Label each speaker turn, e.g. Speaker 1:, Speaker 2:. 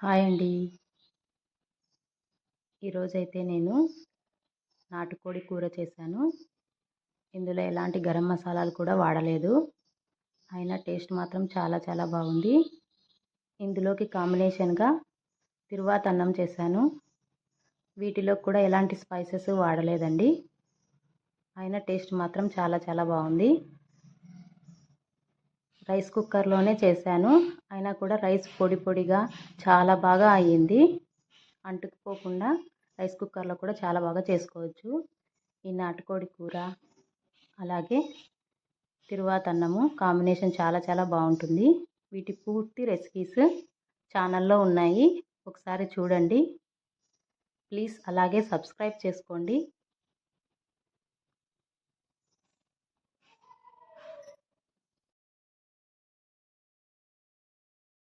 Speaker 1: Hi అండి. ఈరోజైతే నేను నాటుకోడి కూర చేశాను. ఇందులో ఎలాంటి గరం మసాలాలు కూడా వాడలేదు. అయినా టేస్ట్ మాత్రం చాలా చాలా బాగుంది. ఇందులోకి కాంబినేషన్‌గా తిరువాతన్నం చేశాను. వీటిలో కూడా ఎలాంటి స్పైసెస్ వాడలేదండి. అయినా టేస్ట్ మాత్రం చాలా చాలా బాగుంది. రైస్ కుక్కర్‌లోనే చేశాను. అయినా కూడా రైస్ పొడి పొడిగా చాలా బాగా అయ్యింది. అంటుకుపోకుండా రైస్ కుక్కర్లో కూడా చాలా బాగా చేసుకోవచ్చు. ఈ నాటుకోడి కూర అలాగే తిరువాతన్నము కాంబినేషన్ చాలా చాలా బాగుంటుంది. వీటి పూర్తి రెసిపీస్ ఛానల్లో ఉన్నాయి. ఒకసారి చూడండి. ప్లీజ్ అలాగే సబ్స్క్రైబ్ చేసుకోండి.